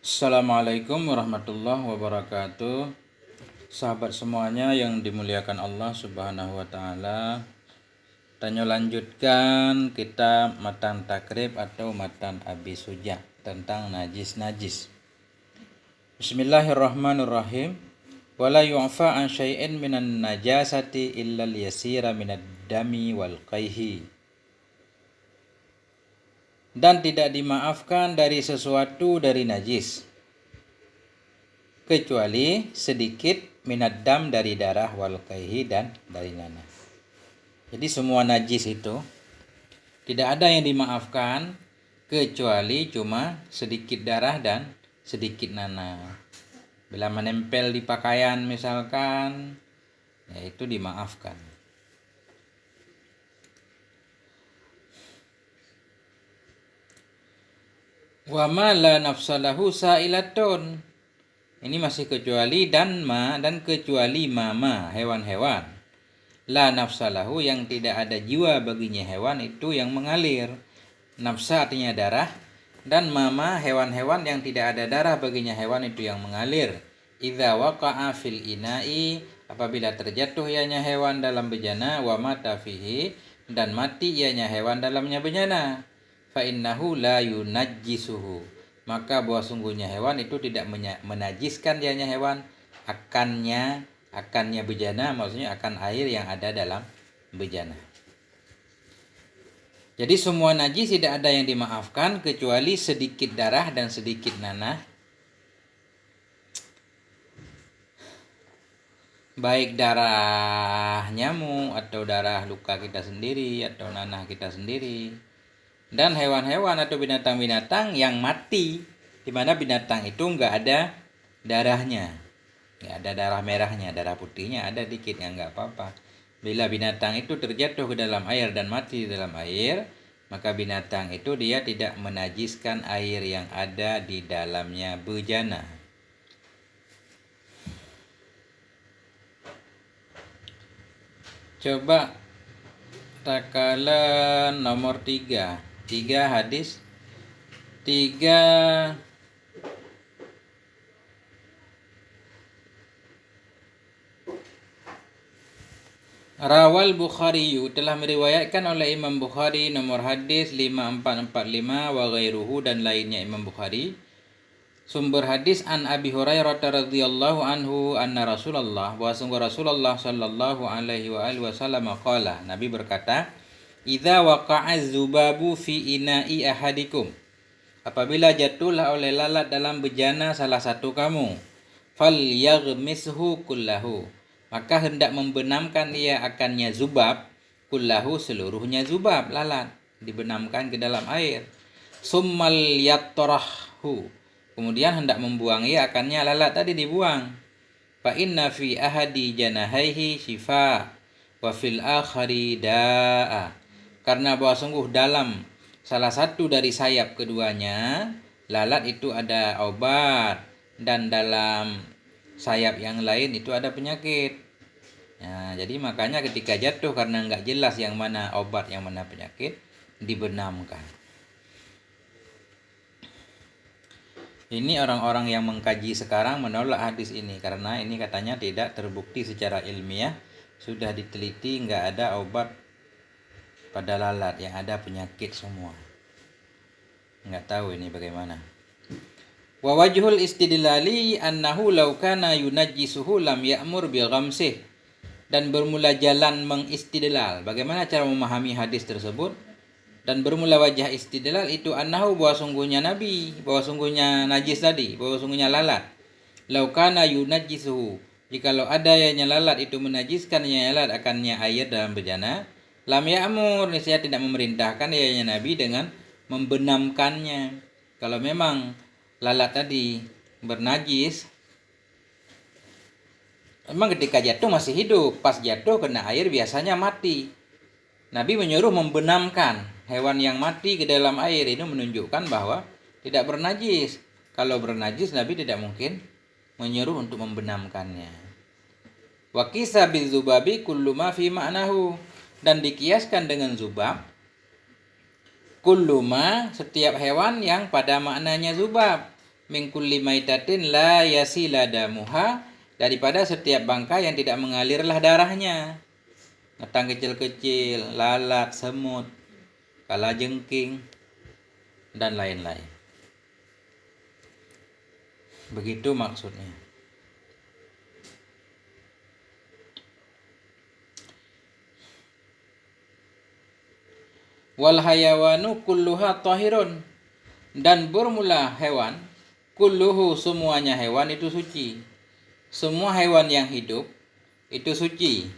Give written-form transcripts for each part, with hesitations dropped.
Assalamualaikum warahmatullahi wabarakatuh. Sahabat semuanya yang dimuliakan Allah Subhanahu wa taala. Tanya lanjutkan kitab Matan Takrib atau Matan Abi Suja tentang najis-najis. Bismillahirrahmanirrahim. Wala yu'fa an syai'in minan najasati illa al-yasira minad dami wal qaihi. Dan tidak dimaafkan dari sesuatu dari najis kecuali sedikit minad dam dari darah wal qaihi dan dari nanah. Jadi semua najis itu tidak ada yang dimaafkan kecuali cuma sedikit darah dan sedikit nanah. Bila menempel di pakaian misalkan, ya itu dimaafkan. Wa ma la nafsalahu sa'ilatun. Ini masih kecuali dan kecuali mama hewan-hewan. La nafsalahu yang tidak ada jiwa baginya hewan itu yang mengalir. Nafsa artinya darah dan mama hewan-hewan yang tidak ada darah baginya hewan itu yang mengalir. Idza waqa'a fil ina'i apabila terjatuh ianya hewan dalam bejana wa mata fihi dan mati ianya hewan dalamnya bejana. Fa innahu la yunajjisuhu. Maka bahwa sungguhnya hewan itu tidak menajiskan dianya hewan akannya bejana, maksudnya akan air yang ada dalam bejana. Jadi semua najis tidak ada yang dimaafkan kecuali sedikit darah dan sedikit nanah. Baik darah nyamuk atau darah luka kita sendiri atau nanah kita sendiri. Dan hewan-hewan atau binatang-binatang yang mati, di mana binatang itu nggak ada darahnya, nggak ada darah merahnya, darah putihnya ada dikit, ya nggak apa-apa. Bila binatang itu terjatuh ke dalam air dan mati di dalam air, maka binatang itu dia tidak menajiskan air yang ada di dalamnya bejana. Coba takalan nomor 3 hadis 3 Rawal Bukhari telah meriwayatkan oleh Imam Bukhari nomor hadis 5445 wa ghairuhu dan lainnya Imam Bukhari. Sumber hadis an Abi Hurairah radhiyallahu anhu anna Rasulullah bahwa sungguh Rasulullah sallallahu alaihi wa alihi wasallam qala, Nabi berkata, idza waqa'a zubabu fi ina'i ahadikum, apabila jatuhlah oleh lalat dalam bejana salah satu kamu, falyaghmishu kullahu, maka hendak membenamkan ia akannya zubab, kullahu seluruhnya zubab lalat dibenamkan ke dalam air, summal yatrahu, kemudian hendak membuang ia akannya lalat tadi dibuang. Fa inna fi ahadi janahaihi shifa wa fil akhari da'a, karena bahwa sungguh dalam salah satu dari sayap keduanya lalat itu ada obat dan dalam sayap yang lain itu ada penyakit. Nah, jadi makanya ketika jatuh karena nggak jelas yang mana obat yang mana penyakit dibenamkan. Ini orang-orang yang mengkaji sekarang menolak hadis ini karena ini katanya tidak terbukti secara ilmiah, sudah diteliti nggak ada obat pada lalat, yang ada penyakit semua. Nggak tahu ini bagaimana. Wa wajhul istidlali annahu law kana yunajjisuhu lam ya'mur bi ghamsih, dan bermula jalan mengistidlal bagaimana cara memahami hadis tersebut, dan bermula wajah istidlal itu annahu bahwa sungguhnya Nabi, bahwa sungguhnya najis tadi, bahwa sungguhnya lalat, law kana yunajjisuhu, jikalau ada yang lalat itu menajiskan yang lalat akannya air dalam bejana, lam ya'mur, saya tidak memerintahkan ianya Nabi dengan membenamkannya. Kalau memang lalat tadi bernajis, memang ketika jatuh masih hidup, pas jatuh kena air biasanya mati. Nabi menyuruh membenamkan hewan yang mati ke dalam air, ini menunjukkan bahwa tidak bernajis. Kalau bernajis Nabi tidak mungkin menyuruh untuk membenamkannya. Wa qisa bizubabi kullu ma fi ma'nahu, dan dikiaskan dengan zubab kulluma setiap hewan yang pada maknanya zubab, min kulli maitatin la yasila damuha, daripada setiap bangkai yang tidak mengalirlah darahnya. Binatang kecil-kecil, lalat, semut, kalajengking, dan lain-lain. Begitu maksudnya. Wal hayawanu kulluha tahirun, dan bermula hewan, kulluhu semuanya hewan itu suci. Semua hewan yang hidup itu suci.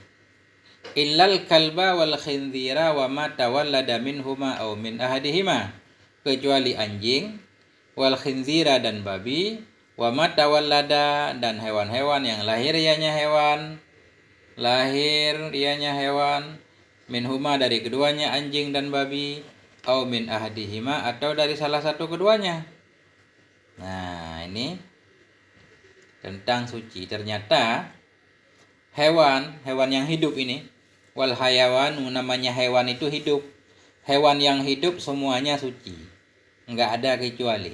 Illal kalba wal khinzira wa ma tawallada minhuma aw min ahadihima, kecuali anjing, wal khinzira dan babi, wa ma tawallada dan hewan-hewan yang lahir ianya hewan, minhuma dari keduanya anjing dan babi, aw min ahadihima atau dari salah satu keduanya. Nah, ini tentang suci. Ternyata hewan yang hidup ini, wal hayawan, namanya hewan itu hidup. Hewan yang hidup semuanya suci, enggak ada kecuali.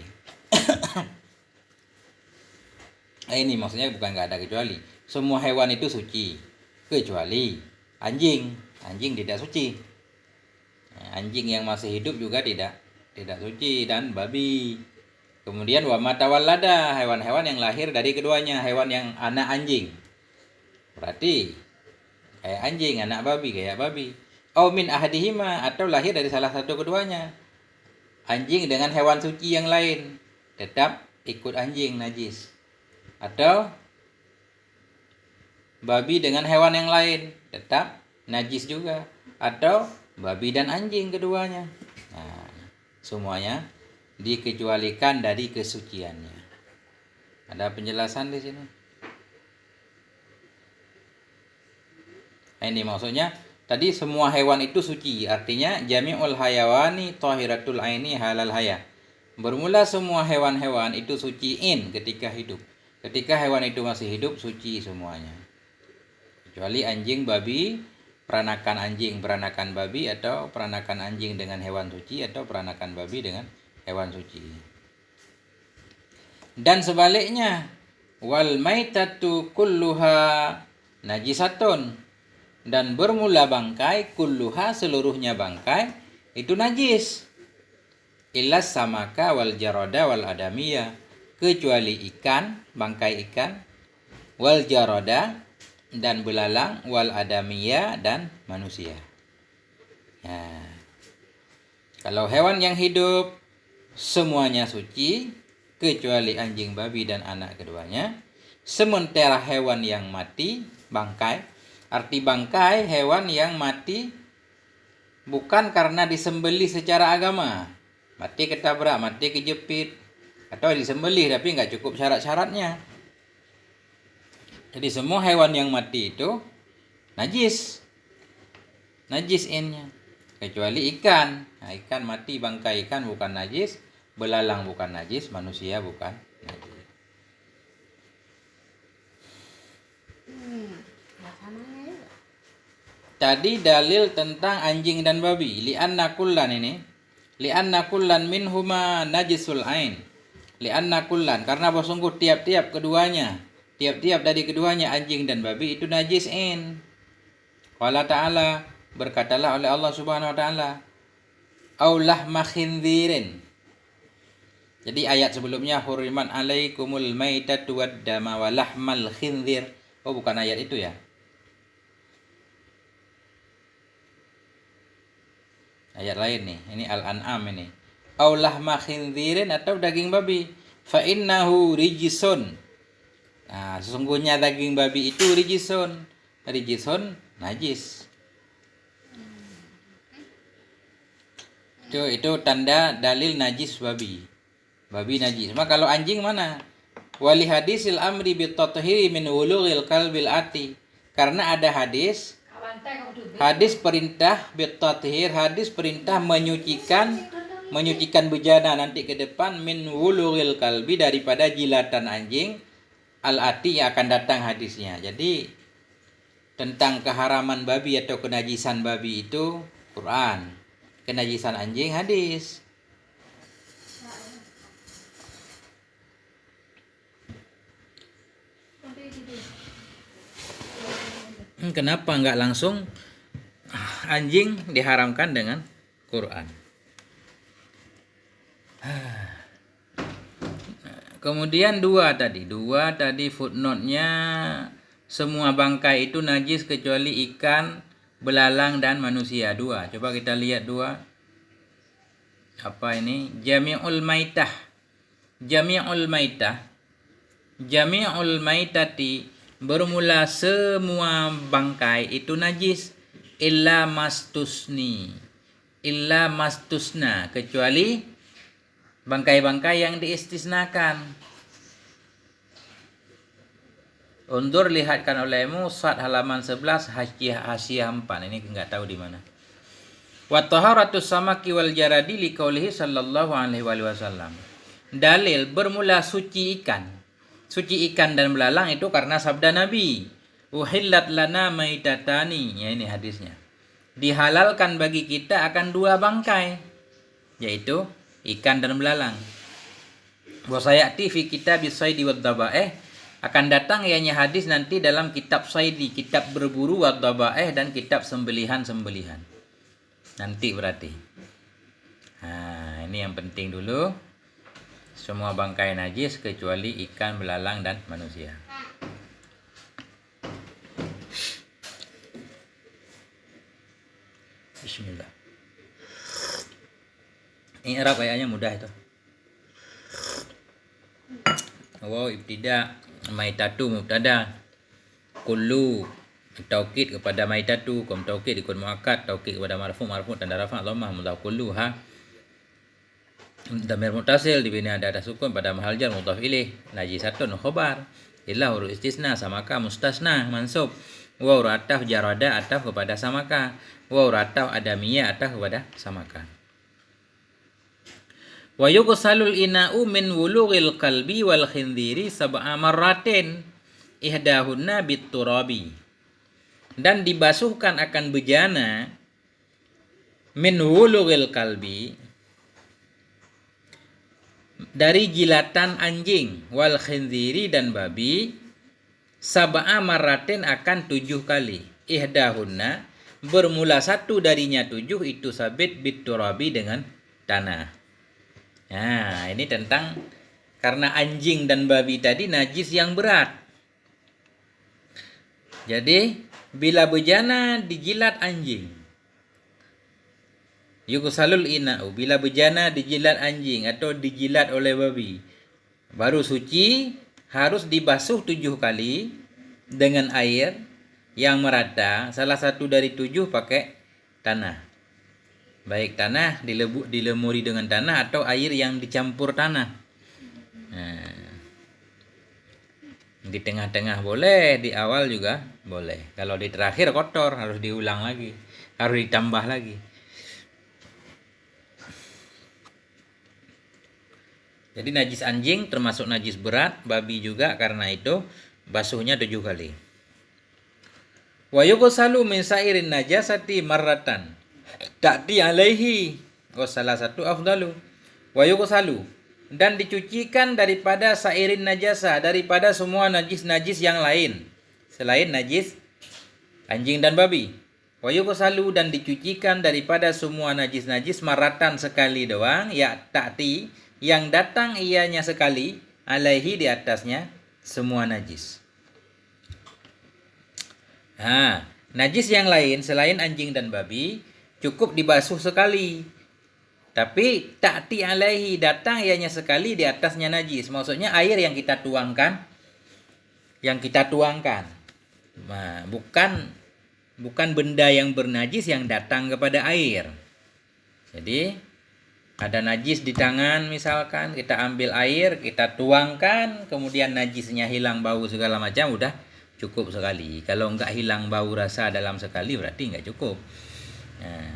Ini maksudnya bukan enggak ada kecuali. Semua hewan itu suci, kecuali anjing. Anjing tidak suci. Anjing yang masih hidup juga tidak suci, dan babi. Kemudian wa matawallada, hewan-hewan yang lahir dari keduanya, hewan yang anak anjing. Berarti kayak anjing, anak babi kayak babi. Au min ahadihima, atau lahir dari salah satu keduanya. Anjing dengan hewan suci yang lain, tetap ikut anjing najis. Atau babi dengan hewan yang lain, tetap najis juga. Atau babi dan anjing keduanya. Nah, semuanya dikecualikan dari kesuciannya. Ada penjelasan di sini. Ini maksudnya tadi semua hewan itu suci, artinya jami'ul hayawani tahiratul aini halal haya. Bermula semua hewan-hewan itu suciin ketika hidup. Ketika hewan itu masih hidup, suci semuanya. Kecuali anjing, babi, peranakan anjing, peranakan babi, atau peranakan anjing dengan hewan suci, atau peranakan babi dengan hewan suci. Dan sebaliknya, wal maitatu kulluha najisatun, dan bermula bangkai, kulluha seluruhnya bangkai itu najis. Illas samaka wal jaroda wal adamiyah, kecuali ikan, bangkai ikan, wal jaroda dan belalang, wal adamiyah dan manusia. Ya. Kalau hewan yang hidup semuanya suci kecuali anjing, babi dan anak keduanya. Sementara hewan yang mati, bangkai, arti bangkai hewan yang mati bukan karena disembelih secara agama, mati ketabrak, mati kejepit, atau disembelih tapi nggak cukup syarat-syaratnya. Jadi semua hewan yang mati itu najis innya, kecuali ikan. Nah, ikan mati, bangkai ikan bukan najis, belalang bukan najis, manusia bukan najis. Tadi dalil tentang anjing dan babi. Li'anna kullan minhuma najisul ain. Li'anna kullan, karena sungguh tiap-tiap dari keduanya anjing dan babi itu najis in. Qala ta'ala, berkatalah oleh Allah Subhanahu wa taala, au lahma khinzirin. Jadi ayat sebelumnya huriman alaikumul maitatu wad dama wa lahmal khinzir. Oh, bukan ayat itu ya. Ayat lain nih, ini Al-An'am ini. Au lahma khinzirin, atau daging babi. Fa innahu rijisun. Nah, sesungguhnya daging babi itu rijisun najis. Itu tanda dalil najis babi najis. Maka kalau anjing mana? Wali hadisil amri bitathhiri min wulughil kalbil ati. Karena ada hadis perintah bitathhir, hadis perintah menyucikan bejana nanti ke depan, min wulughil kalbi, daripada jilatan anjing, al-ati yang akan datang hadisnya. Jadi tentang keharaman babi atau kenajisan babi itu Quran, kenajisan anjing hadis. Kenapa nggak langsung anjing diharamkan dengan Quran? Kemudian dua tadi footnote-nya, semua bangkai itu najis kecuali ikan, belalang dan manusia. Dua. Coba kita lihat dua. Apa ini? Jami'ul maitah. Jami'ul maitati bermula semua bangkai itu najis illa mastusna, kecuali bangkai-bangkai yang diistisnakan. Undur, lihatkan olehmu surat halaman 11 Hasyiah 4. Ini enggak tahu di mana. Wa taharatus samaki wal jaradi liqaulihi sallallahu alaihi wasallam. Dalil bermula suci ikan dan belalang itu karena sabda Nabi, uhillat lana maitatani. Ya, ini hadisnya. Dihalalkan bagi kita akan dua bangkai, yaitu ikan dan belalang. Wa sayati fi kitabis saidi wad dabaih, akan datang ianya hadis nanti dalam kitab saidi, kitab berburu, wad dabaih, dan kitab sembelihan. Nanti berarti. Nah, ini yang penting dulu. Semua bangkai najis kecuali ikan, belalang, dan manusia. Bismillah. Ini Arab ayatnya mudah itu. Wow, ibtida maitatu mubtada. Kullu taukid kepada maitatu, kum taukid ikut muakkad, taukid kepada marfu tanda rafa dhammah mudhaf kulluha. Damir mutasil dibina ada sukun pada mahal jar mudhaf ilaih. Najisatun khabar. Illa huruf istisna samaka mustasna mansub. Wa urataf jarada ataf kepada samaka. Wa urataf adamiyah ataf kepada samaka. Wa yughsalul ina'u min wulughil qalbi wal khinziri sab'a marratin ihdahunna biturabi. Dan dibasuhkan akan bejana min wulughil qalbi, dari jilatan anjing, wal khinziri dan babi, sab'a marratin akan 7 kali. Ihdahunna bermula satu darinya 7 itu sabit biturabi dengan tanah. Nah, ini tentang karena anjing dan babi tadi najis yang berat. Jadi bila bejana dijilat anjing, yughsalul ina'u, bila bejana dijilat anjing atau dijilat oleh babi, baru suci, harus dibasuh 7 kali dengan air yang merata, salah satu dari 7 pakai tanah. Baik tanah dilemuri dengan tanah atau air yang dicampur tanah. Nah, di tengah-tengah boleh, di awal juga boleh. Kalau di terakhir kotor, harus diulang lagi, harus ditambah lagi. Jadi najis anjing termasuk najis berat, babi juga, karena itu basuhnya 7 kali. Wa yughsalu min sa'irin najasati marratan ta'ti alaihi wa salah satu afdalu. Wa yughsalu, dan dicucikan daripada sa'irin najasa, daripada semua najis-najis yang lain selain najis anjing dan babi. Wa yughsalu, dan dicucikan daripada semua najis-najis marratan sekali doang, ya ta'ti, yang datang ianya sekali, alaihi di atasnya semua najis. Nah, najis yang lain selain anjing dan babi cukup dibasuh sekali. Tapi ta'ti alaihi, datang ianya sekali di atasnya najis. Maksudnya air yang kita tuangkan. Nah, bukan benda yang bernajis yang datang kepada air. Jadi ada najis di tangan misalkan, kita ambil air, kita tuangkan, kemudian najisnya hilang, bau segala macam, udah cukup sekali. Kalau enggak hilang bau rasa dalam sekali berarti enggak cukup. Nah,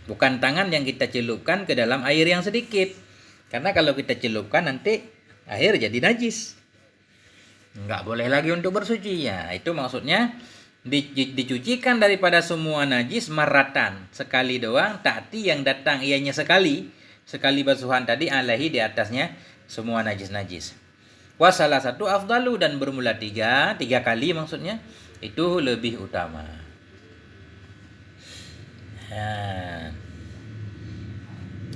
bukan tangan yang kita celupkan ke dalam air yang sedikit. Karena kalau kita celupkan nanti air jadi najis. Enggak boleh lagi untuk bersuci. Ya, itu maksudnya dicucikan daripada semua najis marratan, sekali doang, ta'ti, yang datang ianya sekali basuhan tadi, alaihi di atasnya semua najis-najis. Wa salah satu afdalu, dan bermula tiga kali maksudnya, itu lebih utama. Nah,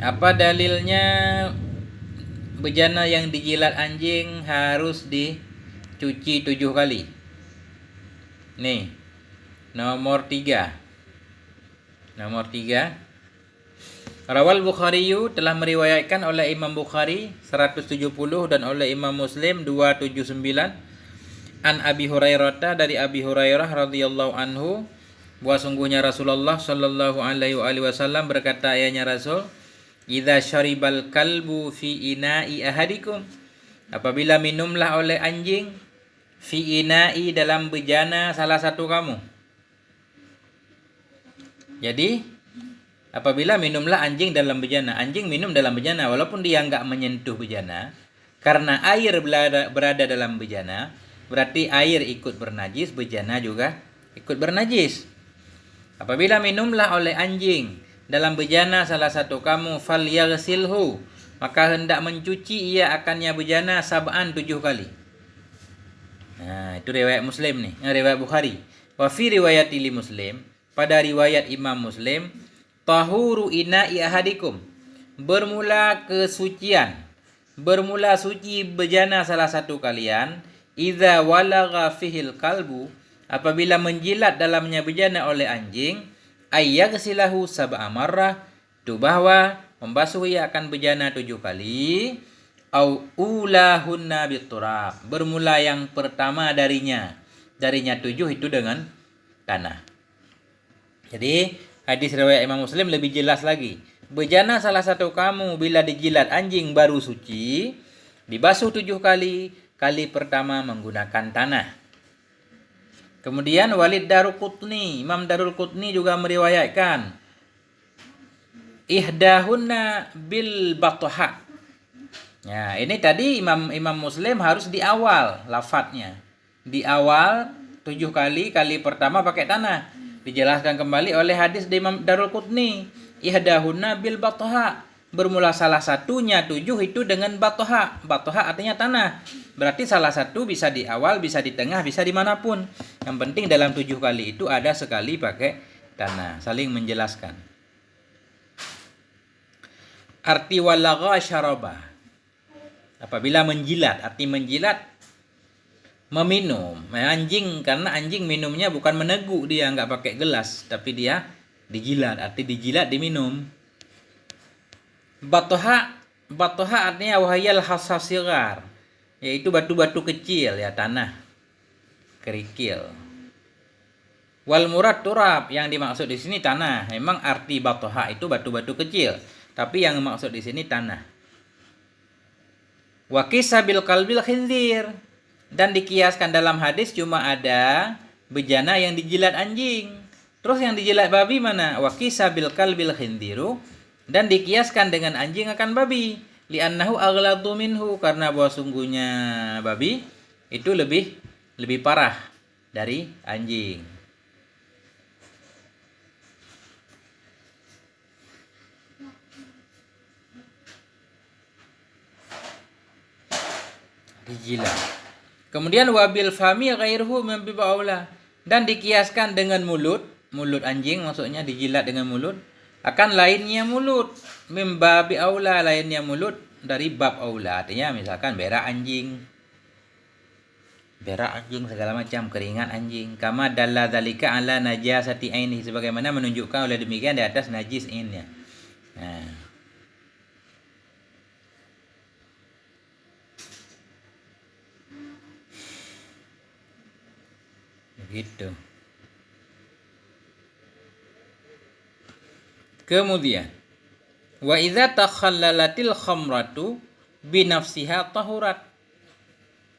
apa dalilnya bejana yang dijilat anjing harus dicuci 7 kali? Nih, nomor 3. Rawal Bukhariyu, telah meriwayatkan oleh Imam Bukhari 170 dan oleh Imam Muslim 279, an Abi Hurairah, dari Abi Hurairah radhiyallahu anhu, bahwa sungguhnya Rasulullah sallallahu alaihi wasallam berkata, ayahnya Rasul, idza syaribal kalbu fi ina'i ahadikum, apabila minumlah oleh anjing, fi ina'i, dalam bejana salah satu kamu. Jadi apabila minumlah anjing dalam bejana, anjing minum dalam bejana walaupun dia enggak menyentuh bejana, karena air berada dalam bejana, berarti air ikut bernajis, bejana juga ikut bernajis. Apabila minumlah oleh anjing dalam bejana salah satu kamu, falyaghsilhu, maka hendak mencuci ia akannya bejana 7 kali. Nah, itu riwayat Muslim nih, riwayat Bukhari. Wa fi riwayati li Muslim, pada riwayat Imam Muslim, tahuru ina'i ahadikum, bermula suci bejana salah satu kalian, idza walagha fihil kalbu, apabila menjilat dalamnya bejana oleh anjing, ayyaghsilahu 7 marrah, itu bahwa membasuh ia akan bejana 7 kali, au ulahunna biturab, bermula yang pertama darinya 7 itu dengan tanah. Jadi hadis riwayat Imam Muslim lebih jelas lagi. Bejana salah satu kamu bila dijilat anjing baru suci, dibasuh 7 kali, kali pertama menggunakan tanah. Kemudian Walid Daruqutni, Imam Daruqutni juga meriwayatkan, ihdahunna bil batha. Ya, ini tadi Imam Muslim harus di awal lafadznya. Di awal 7 kali, kali pertama pakai tanah. Dijelaskan kembali oleh hadis di Imam Daruqutni, ihdahunna bil batha, bermula salah satunya 7 itu dengan batha. Batha artinya tanah. Berarti salah satu bisa di awal, bisa di tengah, bisa dimanapun. Yang penting dalam 7 kali itu ada sekali pakai tanah. Saling menjelaskan. Arti walagha syaraba, apabila menjilat, arti menjilat meminum. Anjing, karena anjing minumnya bukan meneguk, dia nggak pakai gelas, tapi dia dijilat, arti dijilat, diminum. Batha artinya wahayal hasasigar, yaitu batu-batu kecil, ya, tanah, kerikil. Wal murad turab, yang dimaksud di sini tanah. Memang arti batha itu batu-batu kecil, tapi yang dimaksud di sini tanah. Wa kisabil kalbil khinzir, dan dikiaskan dalam hadis cuma ada bejana yang dijilat anjing. Terus yang dijilat babi mana? Wa kisabil kalbil khinziru, dan dikiaskan dengan anjing akan babi. Li'annahu aghladu minhu, karena bahwa sungguhnya babi itu lebih parah dari anjing. Dijilat. Kemudian wabil fami ghairuhu mimbi ba'ula, dan dikiaskan dengan mulut anjing, maksudnya dijilat dengan mulut, akan lainnya mulut, mimbabi aula, lainnya mulut dari bab aula, artinya misalkan berak anjing segala macam, keringat anjing, kama dalla dzalika ala najasati aini, sebagaimana menunjukkan oleh demikian di atas najis ainnya. Nah, gitu. Kemudian wa idza takhallalatil khamratu bi nafsiha tahurat,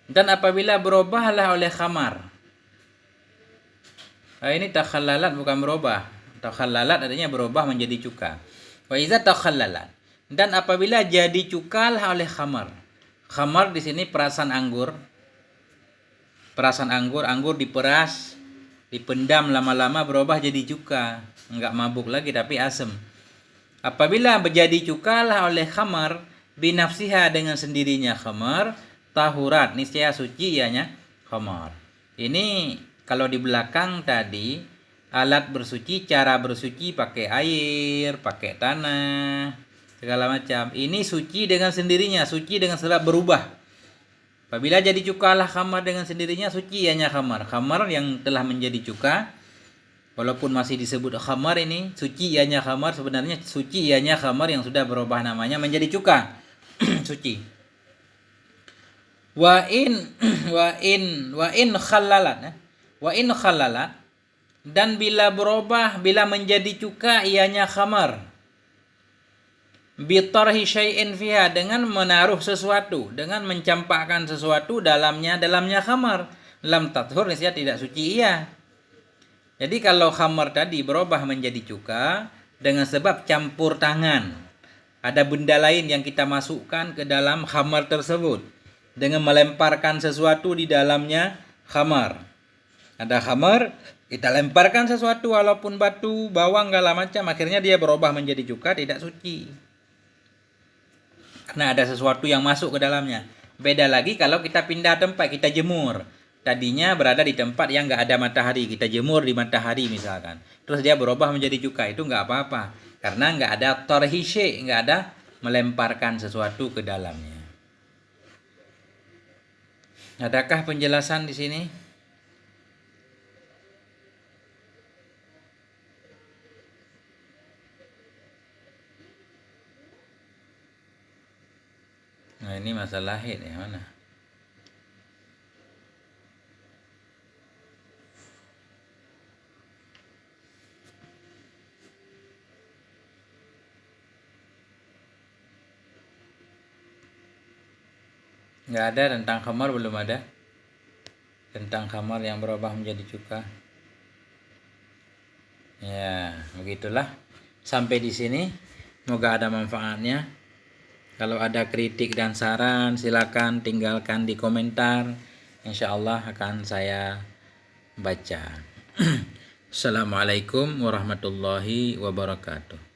dan apabila berubahlah oleh khamar. Ini takhallalat bukan berubah. Takhallalat artinya berubah menjadi cuka. Wa idza takhallalat, dan apabila jadi cukalah oleh khamar. Khamar di sini perasan anggur. Anggur diperas, dipendam lama-lama berubah jadi cuka, enggak mabuk lagi tapi asam. Apabila menjadi cukalah oleh khamar binafsiha, dengan sendirinya khamar, tahurat, niscaya suci ianya khamar. Ini kalau di belakang tadi alat bersuci, cara bersuci pakai air, pakai tanah, segala macam. Ini suci dengan sendirinya, suci dengan sebab berubah. Apabila jadi cukalah khamar dengan sendirinya, suci ianya khamar. Khamar yang telah menjadi cuka, walaupun masih disebut khamar, ini suci ianya khamar, sebenarnya suci ianya khamar yang sudah berubah namanya menjadi cuka. Suci. Wa in khalalat, dan bila berubah, bila menjadi cuka ianya khamar, bitarhi syai'in fiha, dengan menaruh sesuatu, dengan mencampakkan sesuatu dalamnya khamar, lam tathur, niscaya tidak suci ia. Jadi kalau khamar tadi berubah menjadi cuka dengan sebab campur tangan, ada benda lain yang kita masukkan ke dalam khamar tersebut dengan melemparkan sesuatu di dalamnya khamar. Ada khamar, kita lemparkan sesuatu walaupun batu, bawang, segala macam, akhirnya dia berubah menjadi cuka, tidak suci. Karena ada sesuatu yang masuk ke dalamnya. Beda lagi kalau kita pindah tempat, kita jemur. Tadinya berada di tempat yang nggak ada matahari, kita jemur di matahari misalkan. Terus dia berubah menjadi cuka, itu nggak apa-apa. Karena nggak ada torhishe, nggak ada melemparkan sesuatu ke dalamnya. Adakah penjelasan di sini? Nah, ini masalah lahir ya, mana? Nggak ada tentang khamar, belum ada tentang khamar yang berubah menjadi cuka. Ya, begitulah. Sampai di sini. Semoga ada manfaatnya. Kalau ada kritik dan saran, silakan tinggalkan di komentar. Insya Allah akan saya baca. Assalamualaikum warahmatullahi wabarakatuh.